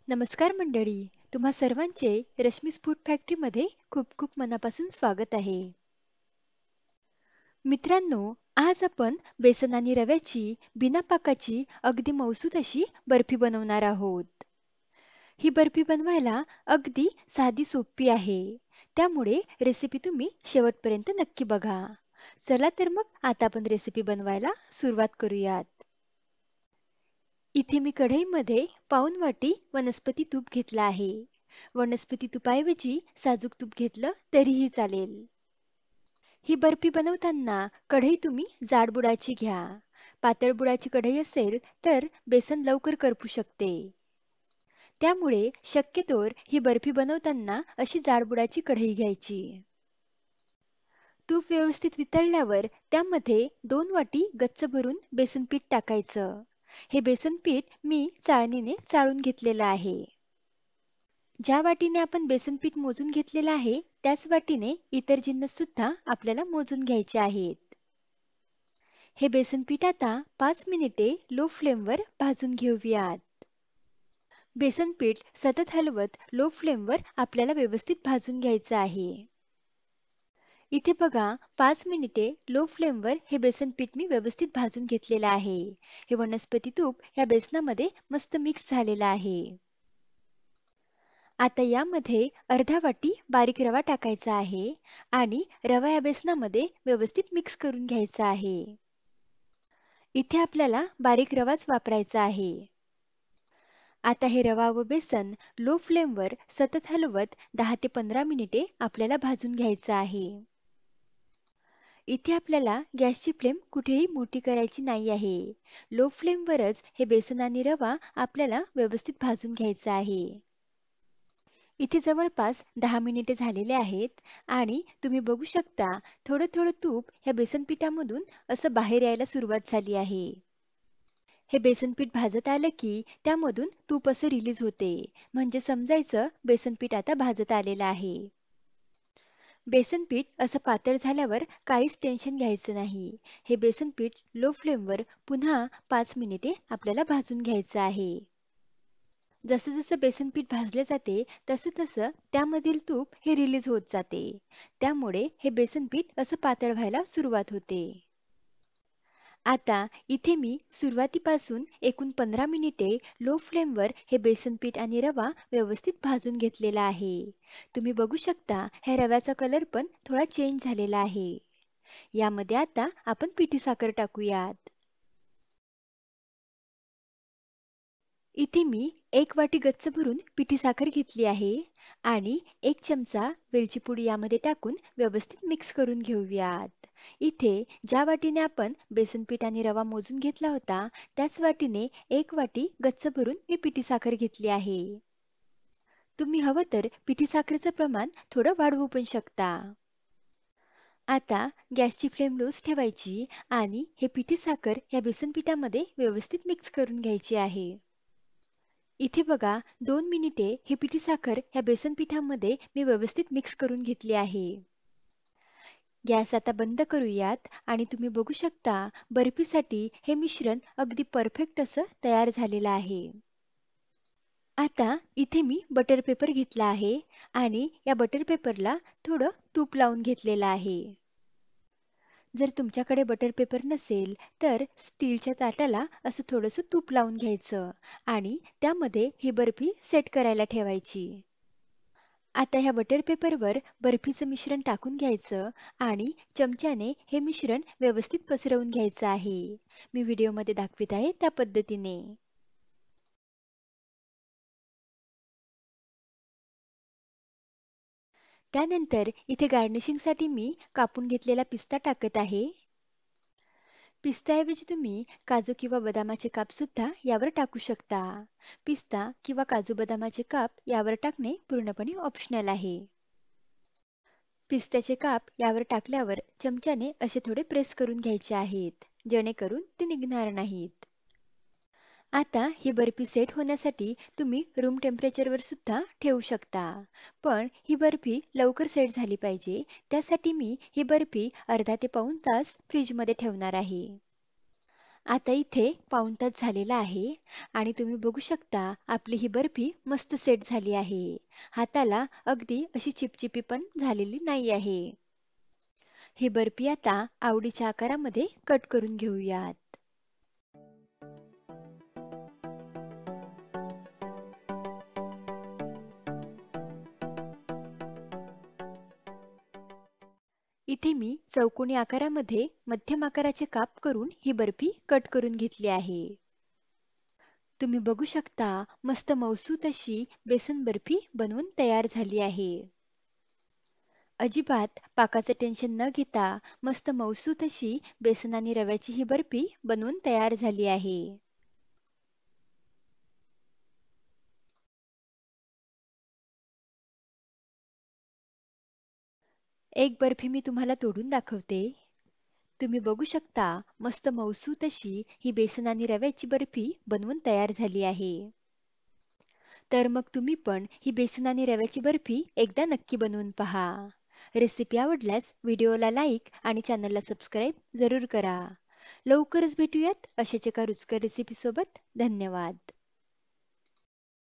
नमस्कार मंडळी, तुम्हा सर्वांचे रश्मीस फूड फॅक्टरीमध्ये खूप खूप मनापासून स्वागत आहे. मित्रांनो, आज आपण बेसन आणि रव्याची बिना पाकाची अगदी मौसूद अशी बर्फी बनवणार आहोत. ही बर्फी बनवायला अगदी साधी सोपी आहे. त्यामुळे रेसिपी तुम्ही शेवटपर्यंत नक्की बघा. चला तर मग आता आपण रेसिपी बनवायला सुरुवात करूयात. इथे मी कढईमध्ये पाऊण वाटी वनस्पती तूप घेतलं आहे. वनस्पती तुपाऐवजी साजूक तूप घेतलं तरीही चालेल. ही बर्फी बनवताना कढई तुम्ही जाड बुडाची घ्या. पातळ बुडाची कढई असेल तर बेसन लवकर करपू शकते. त्यामुळे शक्यतोवर ही बर्फी बनवताना अशी जाड बुडाची कढई घ्यायची. तूप व्यवस्थित वितळल्यावर त्यामध्ये 2 वाटी गच्च भरून बेसन पीठ टाकायचं. हे बेसन पीठ मी चाळणीने चाळून घेतलेलं आहे. ज्या वाटीने आपण बेसन पीठ मोजून घेतलेलं आहे, त्याच वाटीने इतर जिन्नस सुद्धा आपल्याला मोजून घ्यायचे आहेत. हे बेसन पीठ आता 5 मिनिटे लो फ्लेमवर भाजून घेऊयात. बेसन पीठ सतत हलवत लो फ्लेमवर आपल्याला व्यवस्थित भाजून घ्यायचं आहे. इथे बघा 5 मिनिटे लो फ्लेमवर हे बेसन पीठ मी व्यवस्थित भाजून घेतलेलं आहे. हे वनस्पती तूप या बेसनामध्ये मस्त मिक्स झालेलं आहे. आता यामध्ये अर्धा वाटी बारीक रवा टाकायचा आहे आणि रवा या बेसनामध्ये व्यवस्थित मिक्स करून घ्यायचा आहे. इथे आपल्याला बारीक रवाच वापरायचा आहे. आता हे रवा व बेसन लो फ्लेमवर सतत हलवत 10 ते 15 मिनिटे आपल्याला भाजून घ्यायचं आहे. इथे आपल्याला गॅसची फ्लेम कुठेही मोठी करायची नाही आहे. लो फ्लेमवरच हे बेसन आणि रवा आपल्याला व्यवस्थित भाजून घ्यायचा आहे. इथे जवळपास 10 मिनिटे झालेले आहेत आणि तुम्ही बघू शकता थोडं थोडं तूप ह्या बेसन पिठामधून असं बाहेर यायला सुरुवात झाली आहे. हे बेसन पीठ भाजत आलं की त्यामधून तूप असं रिलीज होते, म्हणजे समजायचं बेसन पीठ आता भाजत आलेलं आहे. बेसन पीठ असं पातळ झाल्यावर काहीच टेन्शन घ्यायचं नाही. हे बेसन पीठ लो फ्लेमवर पुन्हा 5 मिनिटे आपल्याला भाजून घ्यायचं आहे. जसं जसं बेसन पीठ भाजले जाते तसं तसं त्यामधील तूप हे रिलीज होत जाते. त्यामुळे हे बेसन पीठ असं पातळ व्हायला सुरुवात होते. आता इथे मी सुरुवातीपासून एकूण 15 मिनिटे लो फ्लेमवर हे बेसन पीठ आणि रवा व्यवस्थित भाजून घेतलेला आहे. तुम्ही बघू शकता ह्या रव्याचा कलर पण थोडा चेंज झालेला आहे. यामध्ये आता आपण पिठी साखर टाकूयात. इथे मी 1 वाटी गच्च भरून पिठी साखर घेतली आहे आणि 1 चमचा वेलची पूड यामध्ये टाकून व्यवस्थित मिक्स करून घेऊयात. इथे ज्या वाटीने आपण बेसन पीठ आणि रवा मोजून घेतला होता, त्याच वाटीने 1 वाटी गच्च भरून मी पिठी साखर घेतली आहे. तुम्ही हवं तर पिठी साखरेचं प्रमाण थोडं वाढवू पण शकता. आता गॅसची फ्लेम लोच ठेवायची आणि हे पिठी साखर या बेसन पिठामध्ये व्यवस्थित मिक्स करून घ्यायची आहे. इथे बघा 2 मिनिटे ही पिठी साखर ह्या बेसन पिठामध्ये मी व्यवस्थित मिक्स करून घेतली आहे. गॅस आता बंद करूयात आणि तुम्ही बघू शकता बर्फीसाठी हे मिश्रण अगदी परफेक्ट असं तयार झालेलं आहे. आता इथे मी बटर पेपर घेतला आहे आणि या बटर पेपरला थोडं तूप लावून घेतलेलं आहे. जर तुमच्याकडे बटर पेपर नसेल तर स्टीलच्या ताटाला असं थोडंसं तूप लावून घ्यायचं आणि त्यामध्ये ही बर्फी सेट करायला ठेवायची. आता ह्या बटर पेपरवर बर्फीचं मिश्रण टाकून घ्यायचं आणि चमच्याने हे मिश्रण व्यवस्थित पसरवून घ्यायचं आहे. मी व्हिडिओमध्ये दाखवित आहे त्या पद्धतीने. त्यानंतर इथे गार्निशिंगसाठी मी कापून घेतलेला पिस्ता टाकत आहे. पिस्त्याऐवजी तुम्ही काजू किंवा बदामाचे काप सुद्धा यावर टाकू शकता. पिस्ता किंवा काजू बदामाचे काप यावर टाकणे पूर्णपणे ऑप्शनल आहे. पिस्त्याचे काप यावर टाकल्यावर चमच्याने असे थोडे प्रेस करून घ्यायचे आहेत, जेणेकरून ते निघणार नाहीत. आता ही बर्फी सेट होण्यासाठी तुम्ही रूम टेम्परेचरवर सुद्धा ठेवू शकता. पण ही बर्फी लवकर सेट झाली पाहिजे, त्यासाठी मी ही बर्फी अर्धा ते पाऊण तास फ्रीजमध्ये ठेवणार आहे. आता इथे पाऊण तास झालेला आहे आणि तुम्ही बघू शकता आपली ही बर्फी मस्त सेट झाली आहे. हाताला अगदी अशी चिपचिपी पण झालेली नाही आहे. ही बर्फी आता आवडीच्या आकारामध्ये कट करून घेऊयात. इथे मी चौकोनी आकारामध्ये मध्यम आकाराचे काप करून ही बर्फी कट करून घेतली आहे. तुम्ही बघू शकता मस्त मऊसूत अशी बेसन बर्फी बनवून तयार झाली आहे. अजिबात पाकाचं टेन्शन न घेता मस्त मऊसूत अशी बेसन आणि रव्याची ही बर्फी बनवून तयार झाली आहे. एक बर्फी मी तुम्हाला तोडून दाखवते. तुम्ही बघू शकता मस्त मऊसूत अशी ही बेसन आणि रव्याची बर्फी बनवून तयार झाली आहे. तर मग तुम्ही पण ही बेसन आणि रव्याची बर्फी एकदा नक्की बनवून पहा. रेसिपी आवडल्यास व्हिडिओला लाईक आणि चॅनलला सबस्क्राईब जरूर करा. लवकरच भेटूयात अशाच एका रुचकर रेसिपीसोबत. धन्यवाद.